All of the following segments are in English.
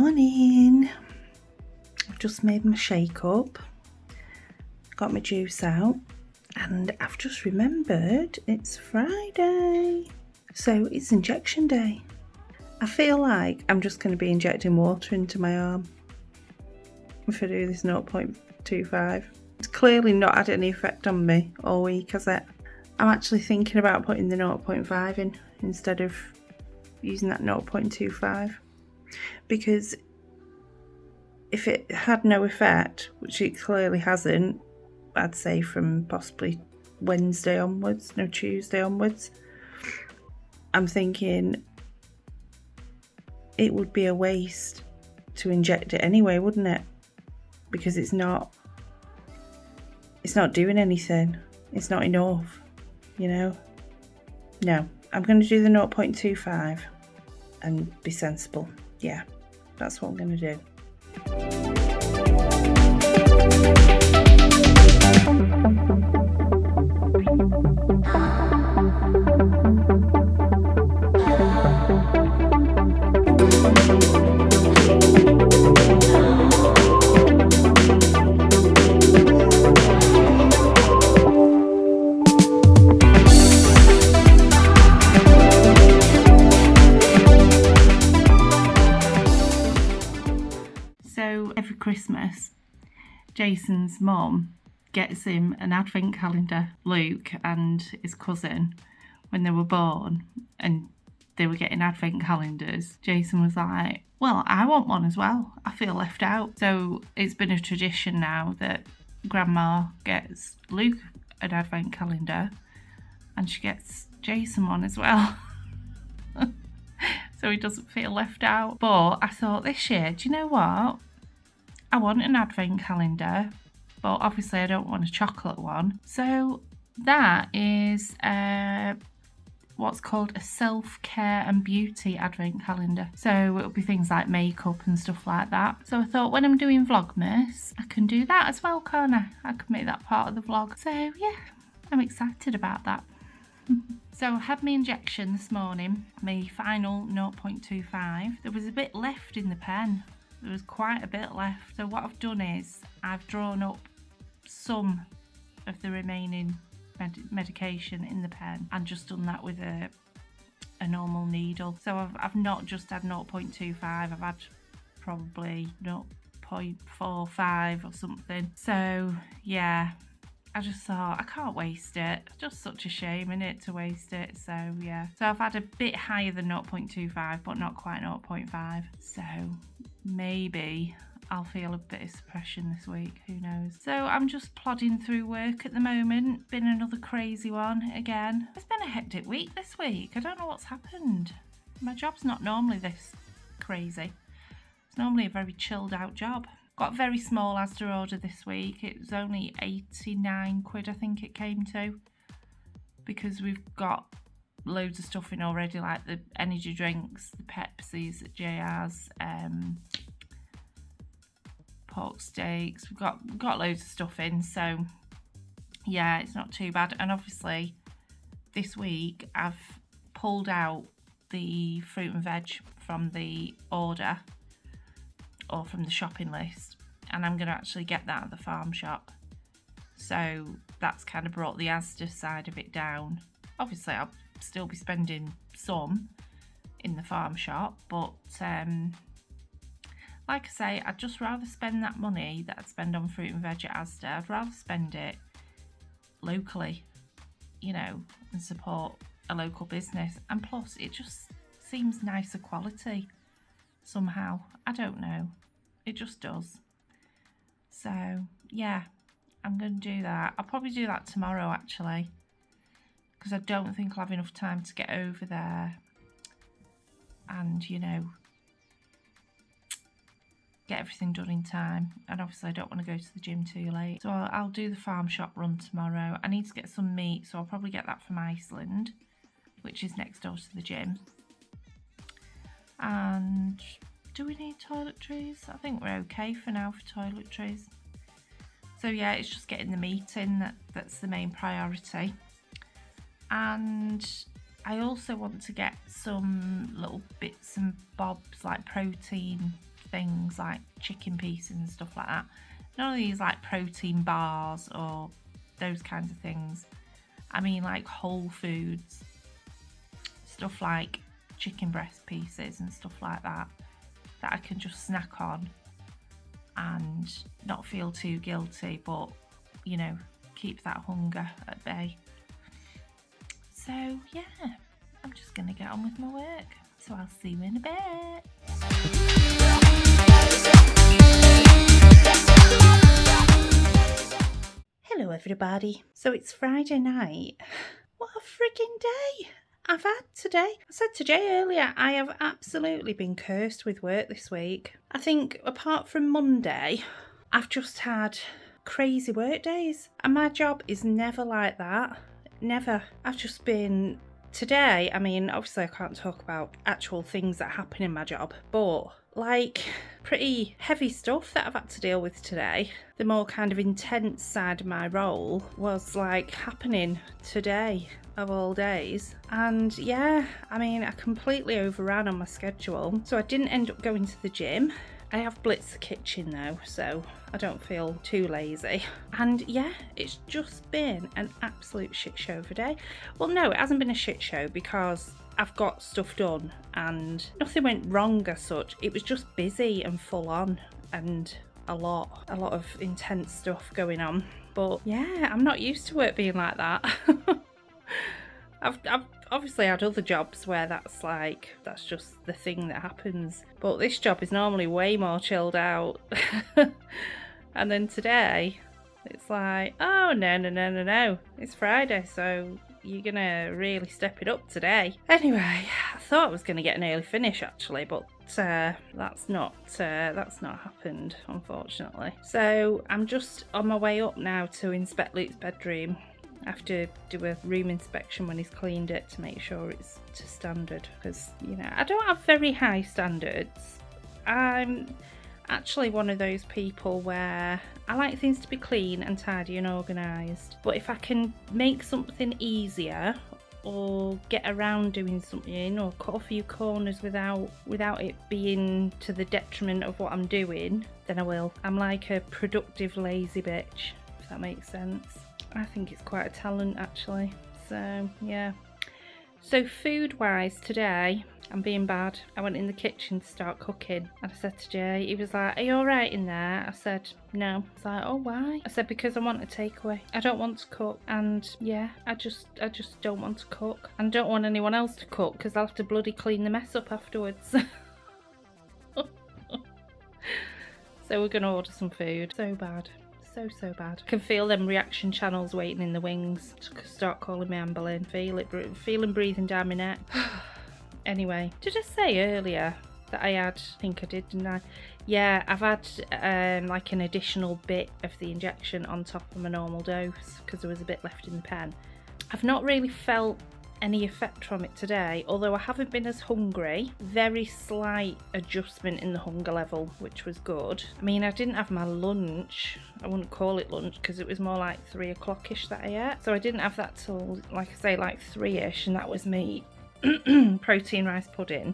Morning. I've just made my shake up, got my juice out, and I've just remembered it's Friday, so it's injection day. I feel like I'm just going to be injecting water into my arm if I do this 0.25. It's clearly not had any effect on me all week, has it? I'm actually thinking about putting the 0.5 in instead of using that 0.25, because if it had no effect, which it clearly hasn't, I'd say from possibly Tuesday onwards, I'm thinking it would be a waste to inject it anyway, wouldn't it? Because it's not doing anything. It's not enough, you know? No, I'm going to do the 0.25 and be sensible. Yeah, that's what I'm going to do. So every Christmas, Jason's mum gets him an advent calendar, Luke and his cousin, when they were born, and they were getting advent calendars. Jason was like, well, I want one as well. I feel left out. So it's been a tradition now that Grandma gets Luke an advent calendar and she gets Jason one as well. So he doesn't feel left out. But I thought this year, do you know what? I want an advent calendar, but obviously I don't want a chocolate one. So that is what's called a self-care and beauty advent calendar. So it'll be things like makeup and stuff like that. So I thought when I'm doing Vlogmas, I can do that as well, can't I? I can make that part of the vlog. So yeah, I'm excited about that. So I had my injection this morning, my final 0.25. There was a bit left in the pen. There was quite a bit left. So what I've done is I've drawn up some of the remaining medication in the pen and just done that with a normal needle. So I've not just had 0.25, I've had probably 0.45 or something. So yeah, I just thought I can't waste it. It's just such a shame, isn't it, to waste it? So yeah, so I've had a bit higher than 0.25 but not quite 0.5. So maybe I'll feel a bit of suppression this week, who knows. So I'm just plodding through work at the moment. Been another crazy one again. It's been a hectic week this week. I don't know what's happened. My job's not normally this crazy. It's normally a very chilled out job. Got a very small Asda order this week. It was only 89 quid I think it came to, because we've got loads of stuff in already, like the energy drinks, the Pepsis at JR's, pork steaks. We've got loads of stuff in, so yeah, it's not too bad. And obviously this week I've pulled out the fruit and veg from the order or from the shopping list, and I'm going to actually get that at the farm shop. So that's kind of brought the Asda side of it down. Obviously I'll still be spending some in the farm shop, but like I say, I'd just rather spend that money that I'd spend on fruit and veg at Asda. I'd rather spend it locally, you know, and support a local business. And plus, it just seems nicer quality somehow. I don't know. It just does. So, yeah, I'm going to do that. I'll probably do that tomorrow, actually, because I don't think I'll have enough time to get over there and, you know, get everything done in time. And obviously I don't want to go to the gym too late. So I'll do the farm shop run tomorrow. I need to get some meat, so I'll probably get that from Iceland, which is next door to the gym. And do we need toiletries? I think we're okay for now for toiletries. So yeah, it's just getting the meat in that's the main priority. And I also want to get some little bits and bobs like protein things like chicken pieces and stuff like that. None of these like protein bars or those kinds of things. I mean like whole foods, stuff like chicken breast pieces and stuff like that I can just snack on and not feel too guilty, but you know, keep that hunger at bay. So yeah, I'm just gonna get on with my work. So I'll see you in a bit. Hello everybody. So it's Friday night. What a freaking day I've had today. I said to Jay earlier, I have absolutely been cursed with work this week. I think apart from Monday, I've just had crazy work days. And my job is never like that. Never. I've just been... Today, I mean, obviously I can't talk about actual things that happen in my job, but like pretty heavy stuff that I've had to deal with today. The more kind of intense side of my role was like happening today of all days. And yeah, I mean, I completely overran on my schedule. So I didn't end up going to the gym. I have blitzed the kitchen though, so I don't feel too lazy. And yeah, it's just been an absolute shit show for a day. Well, no, it hasn't been a shit show because I've got stuff done and nothing went wrong as such. It was just busy and full on and a lot of intense stuff going on. But yeah, I'm not used to work being like that. I've obviously had other jobs where that's just the thing that happens, but this job is normally way more chilled out. And then today it's like, oh no, it's Friday, so you're gonna really step it up today. Anyway, I thought I was gonna get an early finish actually, but that's not happened, unfortunately. So I'm just on my way up now to inspect Luke's bedroom. I have to do a room inspection when he's cleaned it to make sure it's to standard, because you know, I don't have very high standards. I'm actually one of those people where I like things to be clean and tidy and organised, but if I can make something easier or get around doing something or cut a few corners without it being to the detriment of what I'm doing, then I will. I'm like a productive lazy bitch, if that makes sense. I think it's quite a talent actually. So yeah. So food wise today, I'm being bad. I went in the kitchen to start cooking and I said to Jay, he was like, are you alright in there? I said, no. I was like, oh why? I said, because I want a takeaway. I don't want to cook. And yeah, I just don't want to cook. And don't want anyone else to cook because I'll have to bloody clean the mess up afterwards. So we're gonna order some food. So bad. So bad. I can feel them reaction channels waiting in the wings to start calling me Anne Boleyn. Feeling breathing down my neck. Anyway, did I say earlier that I had, I think I did, didn't I? Yeah, I've had like an additional bit of the injection on top of my normal dose because there was a bit left in the pen. I've not really felt any effect from it today, although I haven't been as hungry. Very slight adjustment in the hunger level, which was good. I mean, I didn't have my lunch. I wouldn't call it lunch because it was more like 3 o'clock-ish that I ate. So I didn't have that till, like I say, like 3-ish, and that was me protein rice pudding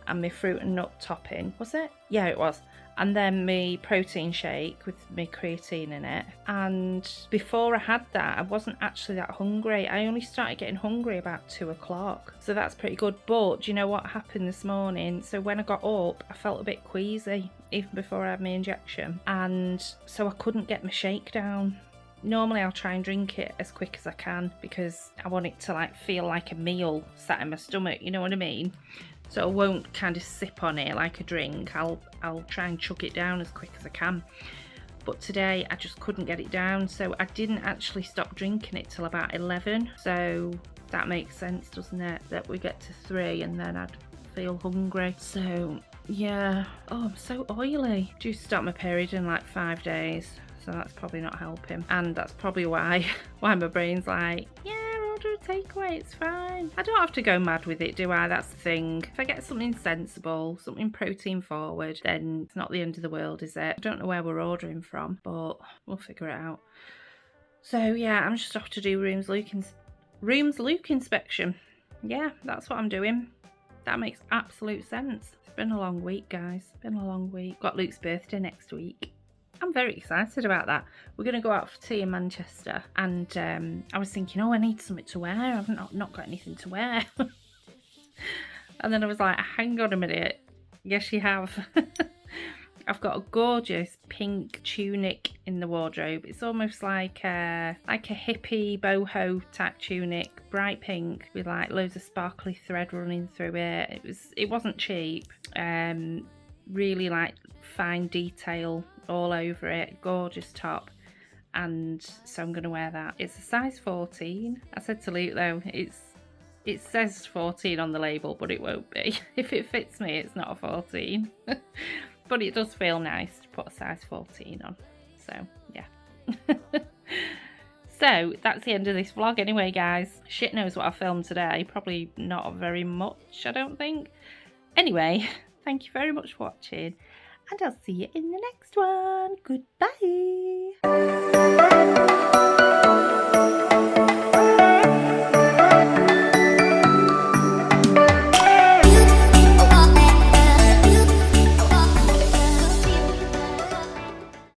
and my fruit and nut topping. Was it? Yeah, it was. And then my protein shake with my creatine in it. And before I had that, I wasn't actually that hungry. I only started getting hungry about 2 o'clock. So that's pretty good. But do you know what happened this morning? So when I got up, I felt a bit queasy, even before I had my injection. And so I couldn't get my shake down. Normally I'll try and drink it as quick as I can because I want it to like feel like a meal sat in my stomach, you know what I mean? So I won't kind of sip on it like a drink. I'll try and chug it down as quick as I can. But today I just couldn't get it down, so I didn't actually stop drinking it till about 11. So that makes sense, doesn't it? That we get to 3 and then I'd feel hungry. So yeah. Oh, I'm so oily. Due to start my period in like 5 days. So that's probably not helping. And that's probably why my brain's like, yeah, order a takeaway, it's fine. I don't have to go mad with it, do I? That's the thing. If I get something sensible, something protein forward, then it's not the end of the world, is it? I don't know where we're ordering from, but we'll figure it out. So yeah, I'm just off to do rooms Luke inspection. Yeah, that's what I'm doing. That makes absolute sense. It's been a long week, guys. It's been a long week. Got Luke's birthday next week. I'm very excited about that. We're going to go out for tea in Manchester, and I was thinking, oh, I need something to wear. I've not got anything to wear. And then I was like, hang on a minute. Yes, you have. I've got a gorgeous pink tunic in the wardrobe. It's almost like a hippie boho type tunic, bright pink with like loads of sparkly thread running through it. It wasn't cheap. Really like fine detail all over it. Gorgeous top. And so I'm going to wear that. It's a size 14. I said to Luke though, it says 14 on the label, but it won't be. If it fits me, it's not a 14. But it does feel nice to put a size 14 on. So, yeah. So, that's the end of this vlog anyway, guys. Shit knows what I filmed today. Probably not very much, I don't think. Anyway, thank you very much for watching. And I'll see you in the next one. Goodbye.